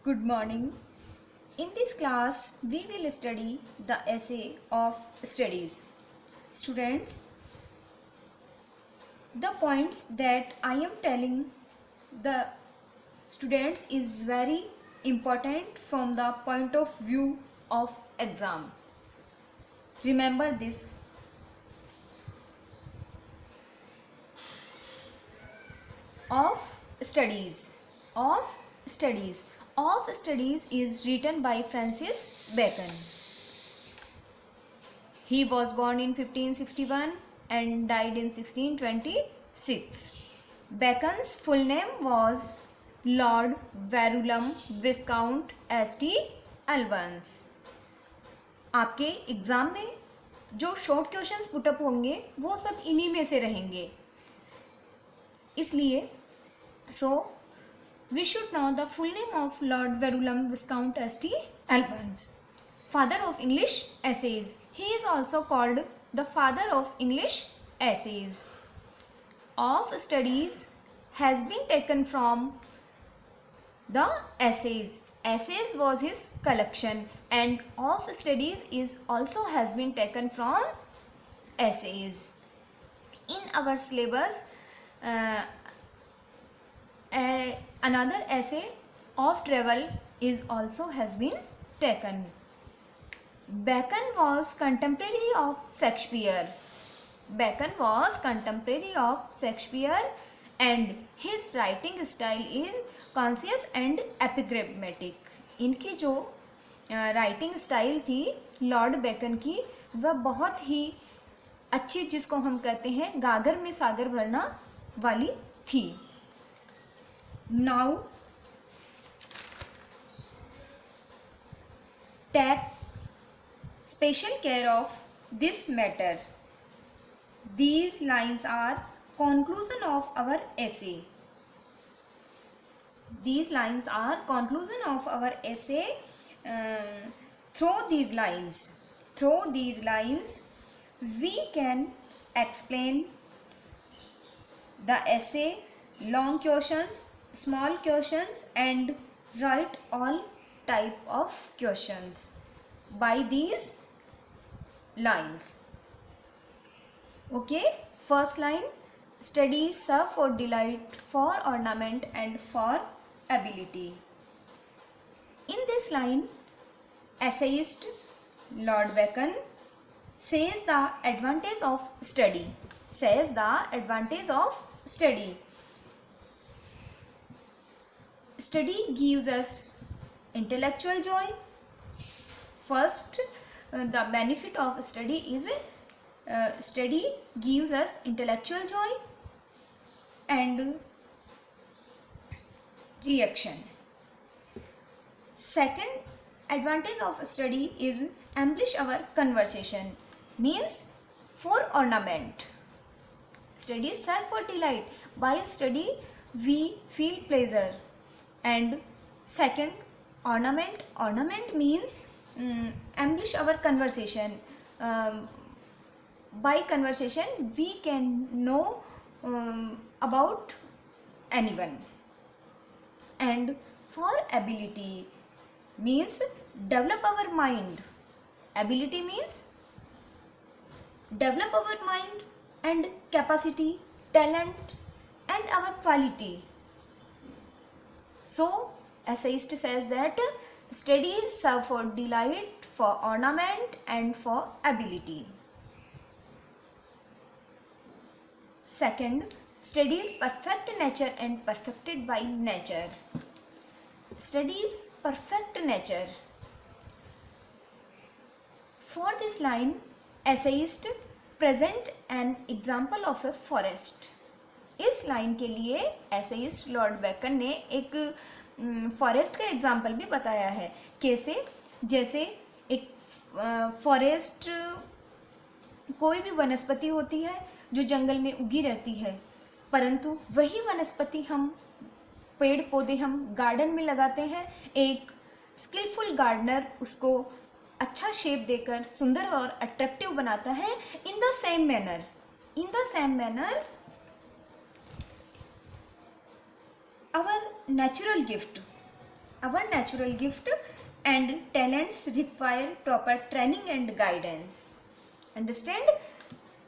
Good morning. In this class, we will study the essay of studies. Students, the points that I am telling the students is very important from the point of view of exam. Remember this. Of studies. Of studies. Of studies is written by Francis Bacon. He was born in 1561 and died in 1626. Bacon's full name was Lord Verulam Viscount St. Albans. आपके exam में जो short questions put up होंगे वो सब इन्हीं में से रहेंगे, इसलिए we should know the full name of Lord Verulam Viscount St. Albans. Father of English essays. He is also called the father of English essays. Of studies has been taken from the essays. Essays was his collection, and of studies is also has been taken from essays. In our syllabus, another essay of travel is also has been taken. Bacon was contemporary of Shakespeare. Bacon was contemporary of Shakespeare and his writing style is conscious and epigrammatic. इनकी जो writing style थी Lord bacon की वह बहुत ही अच्छी, जिसको हम कहते हैं गागर में सागर भरना वाली थी. Now take special care of this matter. These lines are conclusion of our essay. These lines are conclusion of our essay. Through these lines, we can explain the essay, long questions, small questions, and write all type of questions by these lines. Okay, first line, studies serve for delight, for ornament, and for ability. In this line, essayist Lord Bacon says the advantage of study. Study gives us intellectual joy. First, the benefit of study is study gives us intellectual joy and reaction. Second advantage of study is embellish our conversation, means for ornament. Study serve for delight. By study we feel pleasure. And second, ornament means embellish our conversation. By conversation we can know about anyone. And for ability means develop our mind. Ability means develop our mind and capacity, talent, and our quality. So, essayist says that studies serve for delight, for ornament, and for ability. Second, studies perfect nature and perfected by nature. Studies perfect nature. For this line, essayist present an example of a forest. इस line के लिए essayist Lord bacon ने एक forest का example भी बताया है. कैसे? जैसे एक फॉरेस्ट कोई भी वनस्पति होती है जो जंगल में उगी रहती है, परंतु वही वनस्पति हम पेड़ पौधे हम गार्डन में लगाते हैं. एक स्किलफुल गार्डनर उसको अच्छा शेप देकर सुंदर और अट्रैक्टिव बनाता है. In the same manner our natural gift, our natural gift and talents require proper training and guidance. Understand?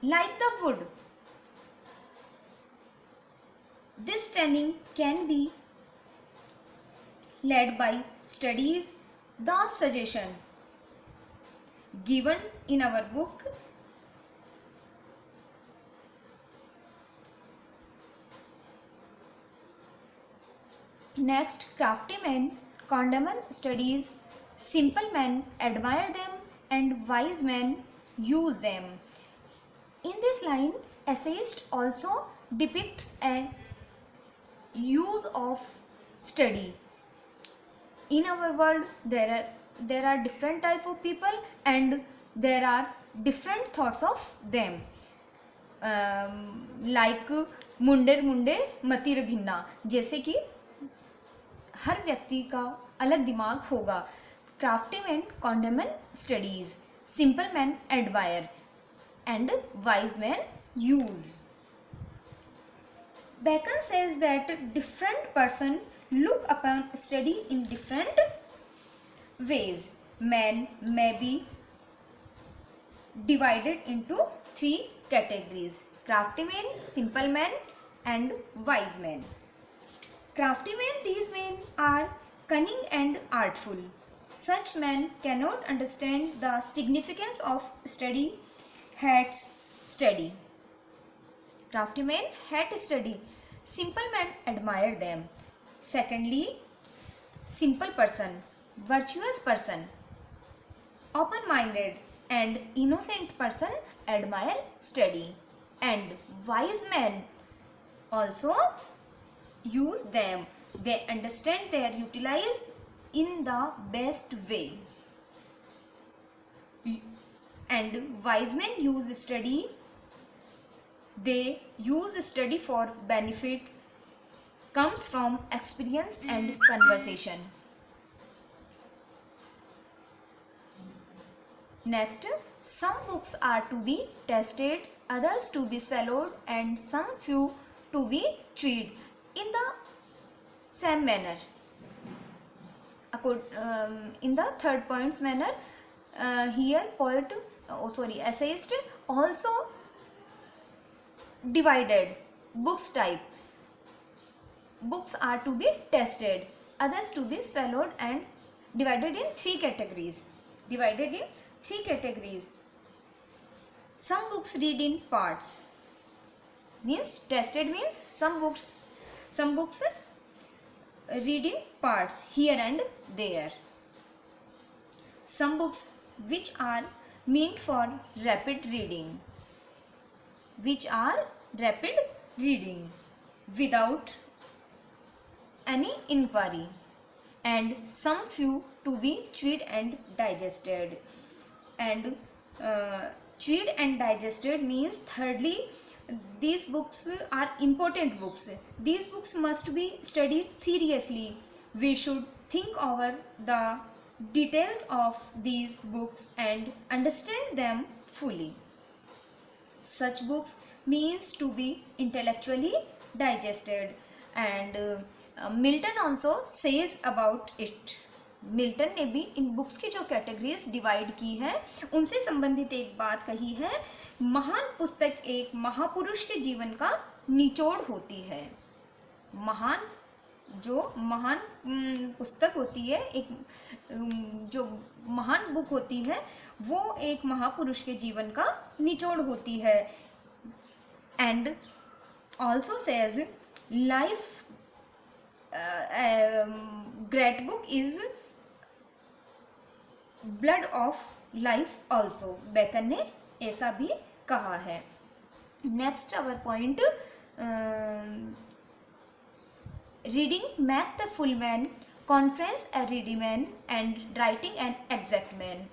Like the wood, this training can be led by studies. The suggestion given in our book next, crafty men condemn studies, simple men admire them, and wise men use them. In this line, essayist also depicts a use of study. In our world, there are different type of people and there are different thoughts of them. Like मुंडे मुंडे मतिर भिन्ना, जैसे कि हर व्यक्ति का अलग दिमाग होगा. Crafty man condemn studies, simple man admire and wise man use. Bacon says that different person look upon study in different ways. Men may be divided into three categories: crafty men, simple men, and wise men. Crafty men, these men are cunning and artful. Such men cannot understand the significance of study, hates study. Crafty men hate study. Simple men admire them. Secondly, simple person, virtuous person, open-minded and innocent person admire study. And wise men also use them. They understand, they are utilized in the best way. And wise men use study. They use study for benefit, comes from experience and conversation. Next, some books are to be tested, others to be swallowed, and some few to be chewed. In the same manner, in the third point's manner, here essayist also divided books type. Books are to be tested, others to be swallowed, and divided in three categories. Some books read in parts. Means tested means some books read in parts here and there. Some books which are meant for rapid reading, without any inquiry, and some few to be chewed and digested. And chewed and digested means, thirdly, these books are important books. These books must be studied seriously. We should think over the details of these books and understand them fully. Such books means to be intellectually digested. And Milton also says about it. Milton ने भी इन books की जो categories divide की है उनसे संबंधित एक बात कही है. महान पुस्तक एक महापुरुष के जीवन का निचोड़ होती है. महान पुस्तक होती है, एक जो महान बुक होती है, वो एक महापुरुष के जीवन का निचोड़ होती है. And also says life great book is blood of life also. Bacon ने ऐसा भी कहा है. Next our point, reading make the full man, conference a ready man, and writing an exact man.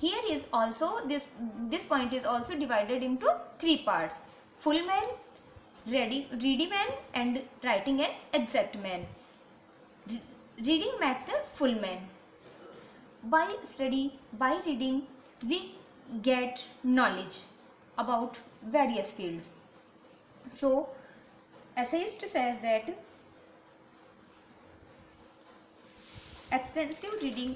Here is also this point is also divided into three parts: full man, ready man, and writing an exact man. Reading make the full man. By study, by reading, we get knowledge about various fields. So, essayist says that extensive reading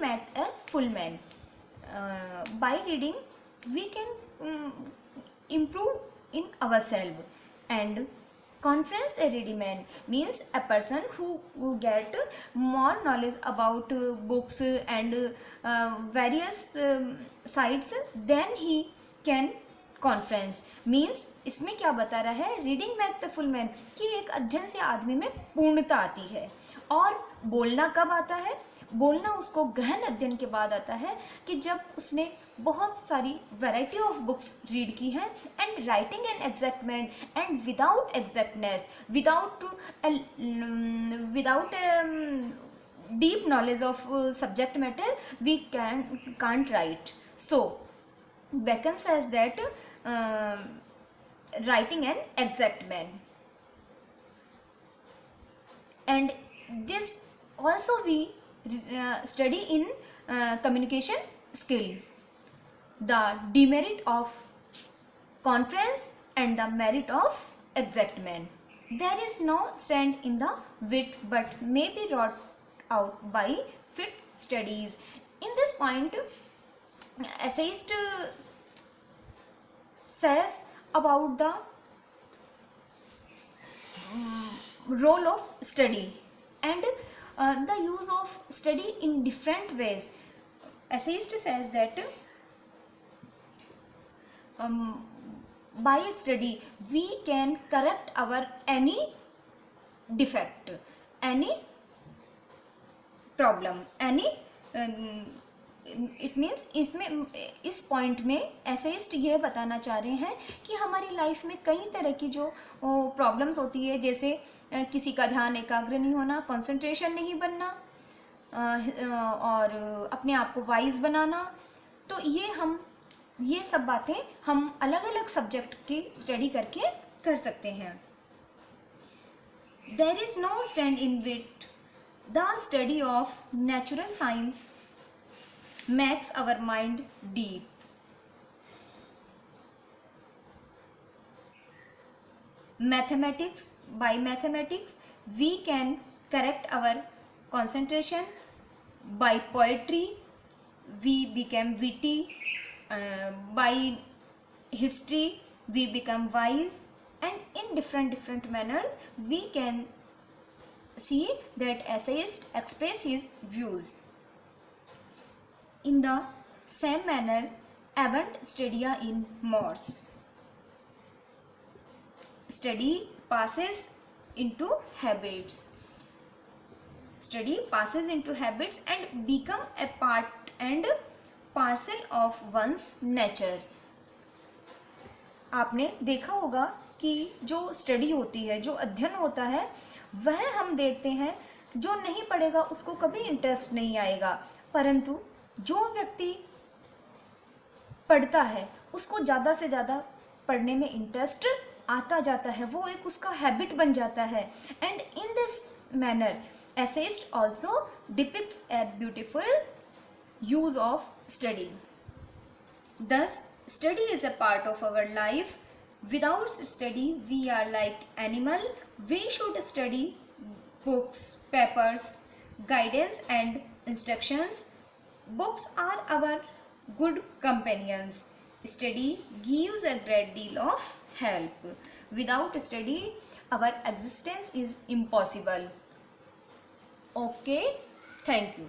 make a full man. By reading we can improve in ourselves. And conference a ready man means a person who get more knowledge about books and various sites, then he can conference means इसमें क्या बता रहा है, reading make the full man, कि एक अध्ययन से आदमी में पूर्णता आती है। और बोलना कब आता है, बोलना उसको गहन अध्ययन के बाद आता है, कि जब उसने बहुत सारी वैरायटी ऑफ बुक्स रीड की है। And writing an exact man and without exactness, without deep knowledge of subject matter, we can't write. So Bacon says that writing an exact man. And this also we study in communication skill, the demerit of conference and the merit of exact man. There is no stand in the wit, but may be wrought out by fit studies. In this point, essayist says about the role of study and the use of study in different ways. Essayist says that by study we can correct our any defect, any problem, any it means इसमें इस point में essayist ये बताना चाह रहे हैं कि हमारी लाइफ में कई तरह की जो प्रॉब्लम्स होती है, जैसे किसी का ध्यान एकाग्र नहीं होना, कंसंट्रेशन नहीं बनना, और अपने आप को वाइज बनाना। तो ये सब बातें हम अलग अलग सब्जेक्ट की स्टडी करके कर सकते हैं। There is no stand in wit, the study of natural science makes our mind deep. Mathematics, by mathematics we can correct our concentration. By poetry we become witty. By history we become wise, and in different manners we can see that essayist express his views. In the same manner, abund studia in mores. Study passes into habits. Study passes into habits and become a part and parcel of one's nature. आपने देखा होगा कि जो study होती है, जो अध्ययन होता है, वह हम देखते हैं, जो नहीं पढ़ेगा उसको कभी इंटरेस्ट नहीं आएगा, परंतु जो व्यक्ति पढ़ता है उसको ज़्यादा से ज़्यादा पढ़ने में इंटरेस्ट आता जाता है, वो एक उसका हैबिट बन जाता है। And in this manner essayist also depicts a beautiful use of study. Thus study is a part of our life. Without study we are like animal. We should study books, papers, guidance and instructions. Books are our good companions. Study gives a great deal of help. Without study our existence is impossible. Okay, thank you.